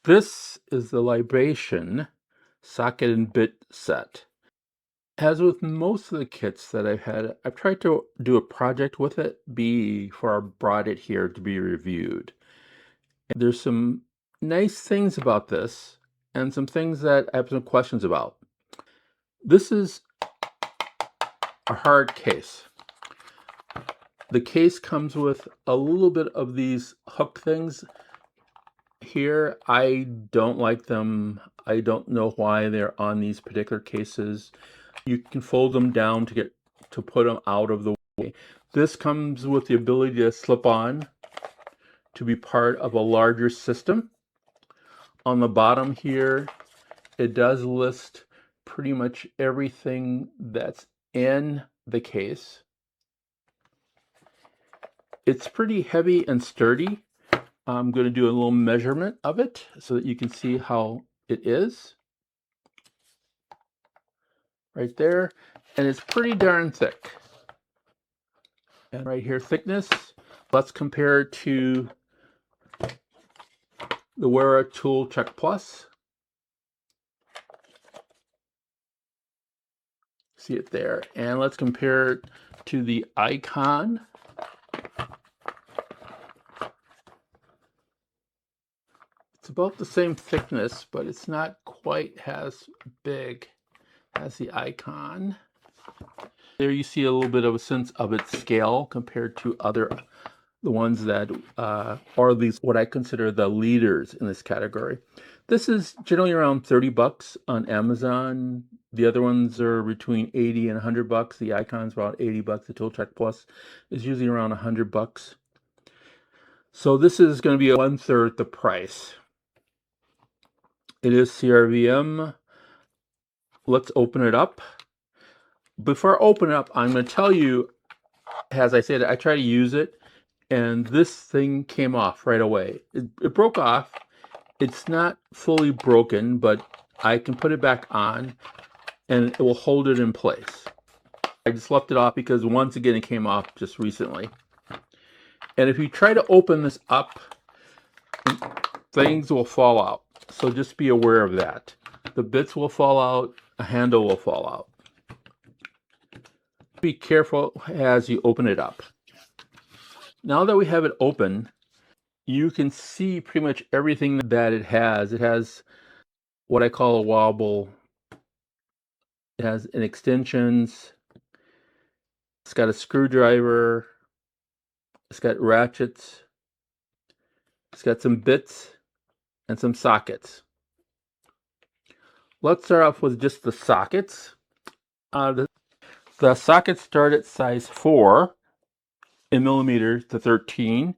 This is the LIBRATON socket and bit set. As with most of the kits that I've had, I've tried to do a project with it before I brought it here to be reviewed. And there's some nice things about this and some things that I have some questions about. This is a hard case. The case comes with a little bit of these hook things here. I don't like them. I don't know why they're on these particular cases. You can fold them down to put them out of the way. This comes with the ability to slip on to be part of a larger system. On the bottom here, it does list pretty much everything that's in the case. It's pretty heavy and sturdy. I'm going to do a little measurement of it so that you can see how it is. Right there. And it's pretty darn thick. And right here, thickness. Let's compare it to the Wera Tool Check Plus. See it there. And let's compare it to the Icon. It's about the same thickness, but it's not quite as big as the Icon. There you see a little bit of a sense of its scale compared to the ones that are these what I consider the leaders in this category. This is generally around 30 bucks on Amazon. The other ones are between 80 and 100 bucks. The Icon's about 80 bucks. The ToolCheck Plus is usually around 100 bucks. So this is going to be 1/3 the price. It is CRVM. Let's open it up. Before I open it up, I'm going to tell you, as I said, I try to use it, and this thing came off right away. It broke off. It's not fully broken, but I can put it back on, and it will hold it in place. I just left it off because once again it came off just recently. And if you try to open this up, things will fall out. So just be aware of that. The bits will fall out, a handle will fall out. Be careful as you open it up. Now that we have it open, you can see pretty much everything that it has. It has what I call a wobble. It has an extensions. It's got a screwdriver. It's got ratchets. It's got some bits and some sockets. Let's start off with just the sockets. The sockets start at size 4 in millimeters to 13.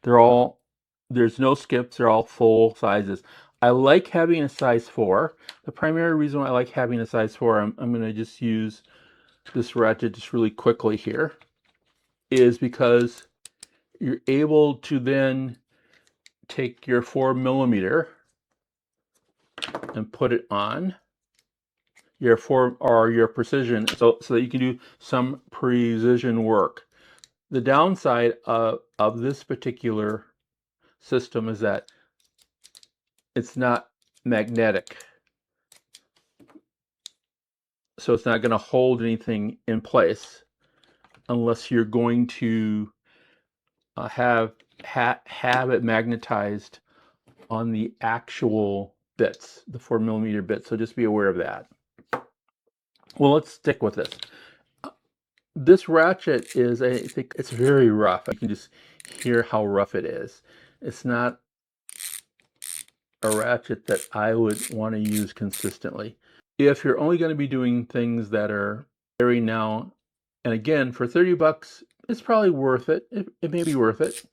There's no skips. They're all full sizes. I like having a size 4. The primary reason why I like having a size 4, I'm going to just use this ratchet just really quickly here, is because you're able to then take your 4 millimeter and put it on your precision, so that you can do some precision work. The downside of this particular system is that it's not magnetic, so it's not going to hold anything in place unless you're going to have it magnetized on the actual bits, the 4 millimeter bits. So just be aware of that. Well, let's stick with this. This ratchet is, I think it's very rough. You can just hear how rough it is. It's not a ratchet that I would want to use consistently. If you're only going to be doing things that are very now and again, for 30 bucks, it's probably worth it. It may be worth it.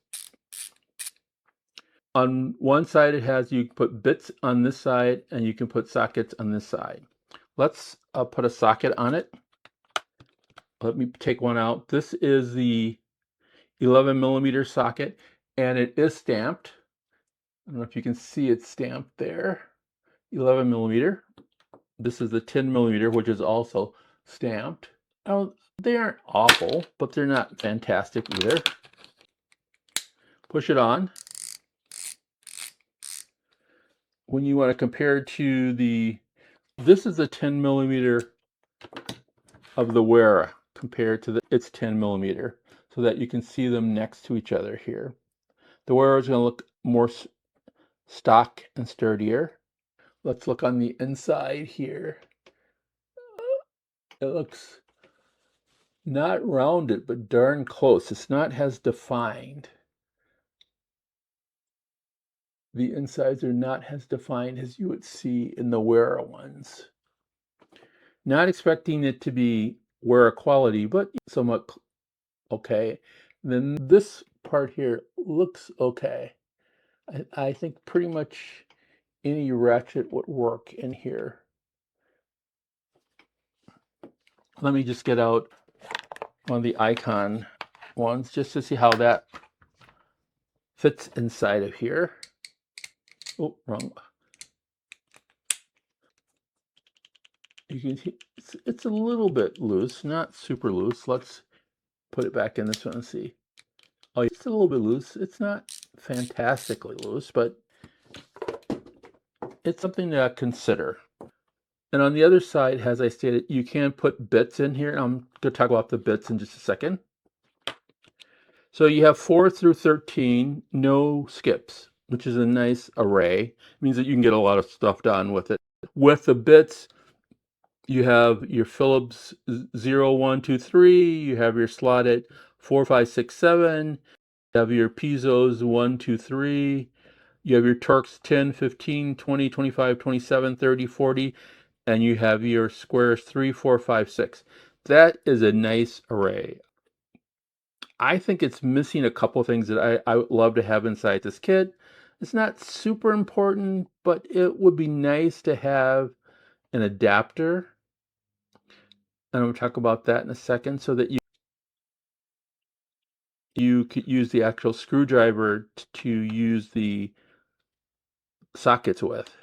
On one side, you can put bits on this side, and you can put sockets on this side. Let's put a socket on it. Let me take one out. This is the 11 millimeter socket, and it is stamped. I don't know if you can see it stamped there. 11 millimeter. This is the 10 millimeter, which is also stamped. Now, they aren't awful, but they're not fantastic either. Push it on. when you want to compare to this is a 10 millimeter of the wear compared to its 10 millimeter, so that you can see them next to each other here. The wear is going to look more stock and sturdier. Let's look on the inside here. It looks not rounded, but darn close. It's not as defined. The insides are not as defined as you would see in the wearer ones. Not expecting it to be wearer quality, but somewhat okay. Then this part here looks okay. I think pretty much any ratchet would work in here. Let me just get out one of the icon ones just to see how that fits inside of here. Oh, wrong. You can see it's a little bit loose, not super loose. Let's put it back in this one and see. Oh, it's a little bit loose. It's not fantastically loose, but it's something to consider. And on the other side, as I stated, you can put bits in here. I'm going to talk about the bits in just a second. So you have 4 through 13, no skips, which is a nice array. It means that you can get a lot of stuff done with it. With the bits, you have your Phillips 0, 1, 2, 3. You have your slotted 4, 5, 6, 7. You have your piezos 1, 2, 3. You have your Torx 10, 15, 20, 25, 27, 30, 40. And you have your squares 3, 4, 5, 6. That is a nice array. I think it's missing a couple of things that I would love to have inside this kit. It's not super important, but it would be nice to have an adapter. And I'm going to talk about that in a second, so that you could use the actual screwdriver to use the sockets with.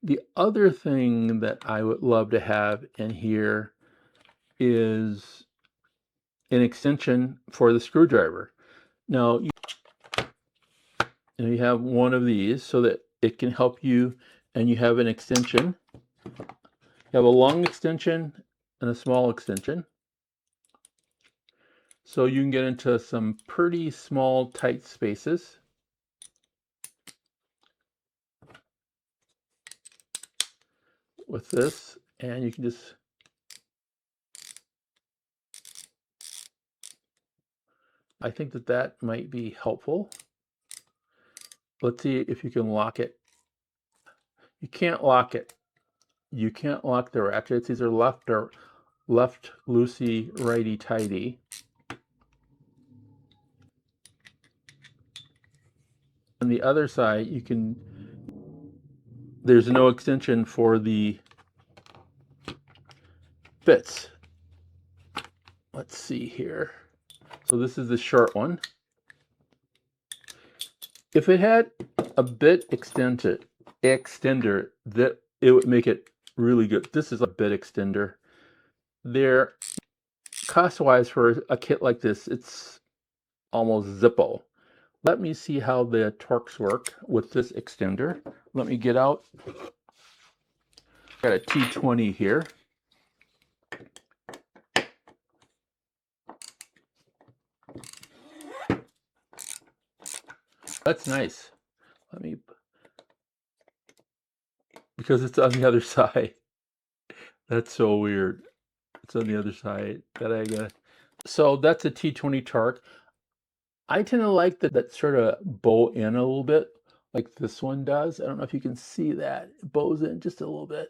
The other thing that I would love to have in here is an extension for the screwdriver. Now, you have one of these so that it can help you, and you have an extension. You have a long extension and a small extension. So you can get into some pretty small, tight spaces. With this, and you can just I think that might be helpful. Let's see if you can lock it. You can't lock it. You can't lock the ratchets. These are left loosey, righty tighty. On the other side, there's no extension for the bits. Let's see here. So this is the short one. If it had a bit extender, that it would make it really good. This is a bit extender. They're cost-wise for a kit like this, it's almost Zippo. Let me see how the Torx work with this extender. Let me get out. Got a T20 here. That's nice. Let me, because it's on the other side. That's so weird. It's on the other side that I got. So that's a T20 Torx. I tend to like that sort of bow in a little bit, like this one does. I don't know if you can see that. It bows in just a little bit.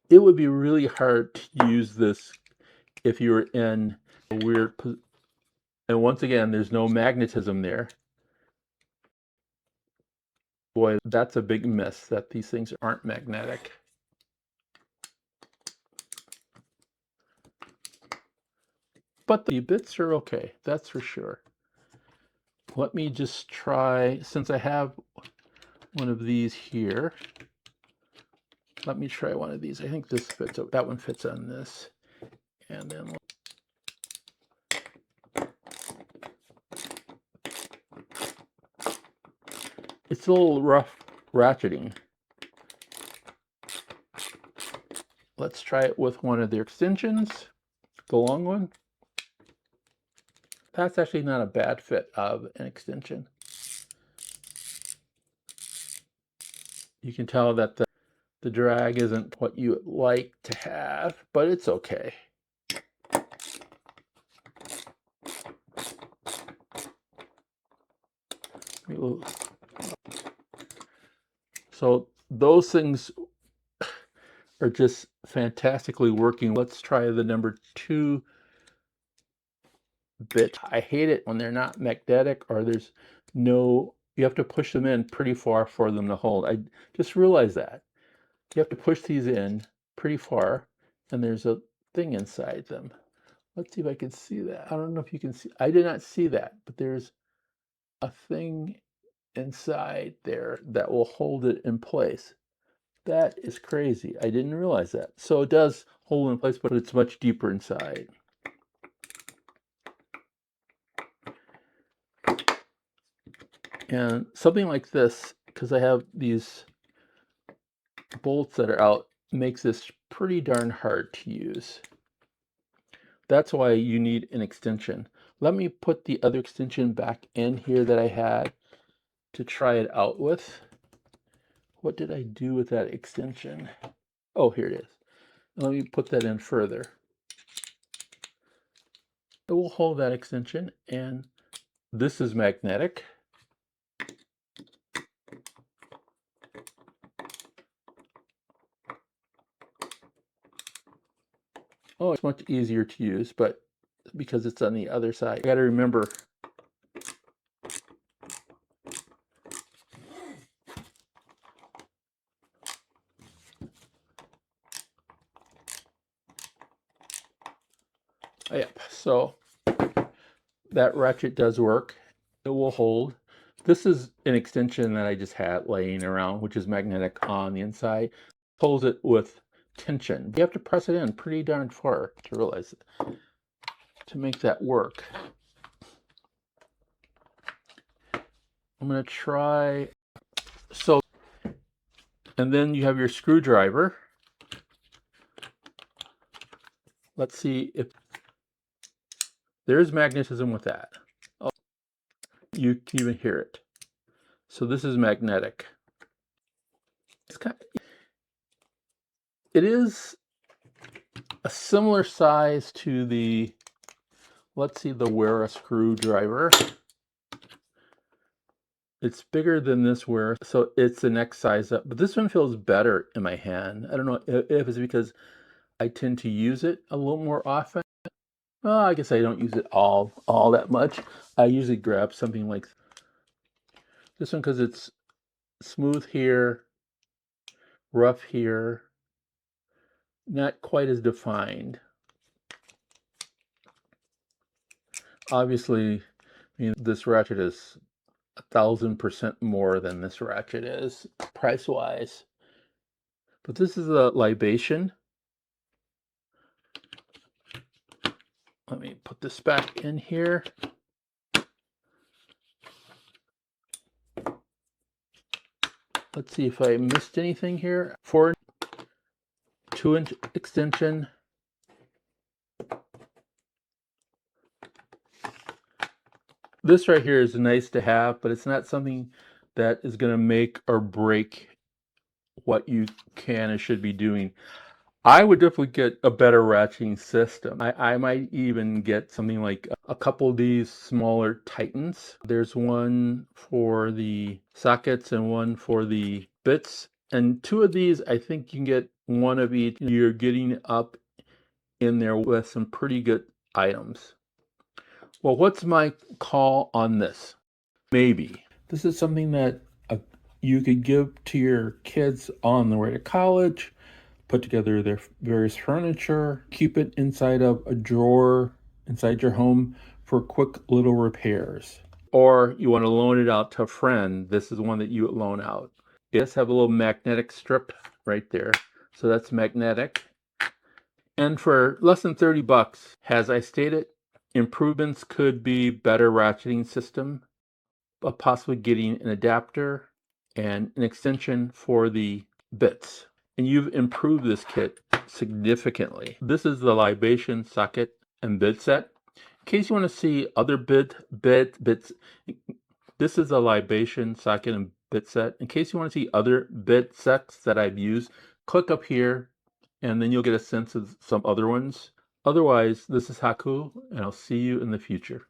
It would be really hard to use this if you were in a weird position. And once again, there's no magnetism there. Boy, that's a big miss, that these things aren't magnetic. But the bits are okay, that's for sure. Let me just try, since I have one of these here, let me try one of these. I think this fits, that one fits on this. And then It's a little rough ratcheting. Let's try it with one of their extensions, the long one. That's actually not a bad fit of an extension. You can tell that the drag isn't what you would like to have, but it's okay. So those things are just fantastically working. Let's try the number 2 bit. I hate it when they're not magnetic or there's no, you have to push them in pretty far for them to hold. I just realized that. You have to push these in pretty far and there's a thing inside them. Let's see if I can see that. I don't know if you can see. I did not see that, but there's a thing inside there that will hold it in place. That is crazy. I didn't realize that. So it does hold in place, but it's much deeper inside. And something like this, because I have these bolts that are out, makes this pretty darn hard to use. That's why you need an extension. Let me put the other extension back in here that I had to try it out with. What did I do with that extension? Oh, here it is. Let me put that in further. It will hold that extension, and this is magnetic. Oh, it's much easier to use, but because it's on the other side, you got to remember. Yep, so that ratchet does work. It will hold. This is an extension that I just had laying around, which is magnetic on the inside. Holds it with tension. You have to press it in pretty darn far to realize it, to make that work. I'm going to try. So, and then you have your screwdriver. Let's see if there's magnetism with that. Oh, you can even hear it. So this is magnetic. It is a similar size to the, let's see, the Wera screwdriver. It's bigger than this Wera, so it's the next size up. But this one feels better in my hand. I don't know if it's because I tend to use it a little more often. Well, I guess I don't use it all that much. I usually grab something like this one because it's smooth here, rough here, not quite as defined. Obviously, I mean, this ratchet is 1,000% more than this ratchet is price-wise. But this is a libation. Let me put this back in here. Let's see if I missed anything here. 2-inch extension. This right here is nice to have, but it's not something that is going to make or break what you can and should be doing. I would definitely get a better ratcheting system. I might even get something like a couple of these smaller Titans. There's one for the sockets and one for the bits. And 2 of these, I think you can get one of each. You're getting up in there with some pretty good items. Well, what's my call on this? Maybe. This is something that you could give to your kids on the way to college, put together their various furniture, keep it inside of a drawer inside your home for quick little repairs. Or you want to loan it out to a friend. This is one that you would loan out. It does have a little magnetic strip right there. So that's magnetic. And for less than 30 bucks, as I stated, improvements could be better ratcheting system, possibly getting an adapter, and an extension for the bits. And you've improved this kit significantly. This is the libration socket and bit set. In case you want to see other bits, this is a libration socket and bit set. In case you want to see other bit sets that I've used, click up here and then you'll get a sense of some other ones. Otherwise, this is Haku, and I'll see you in the future.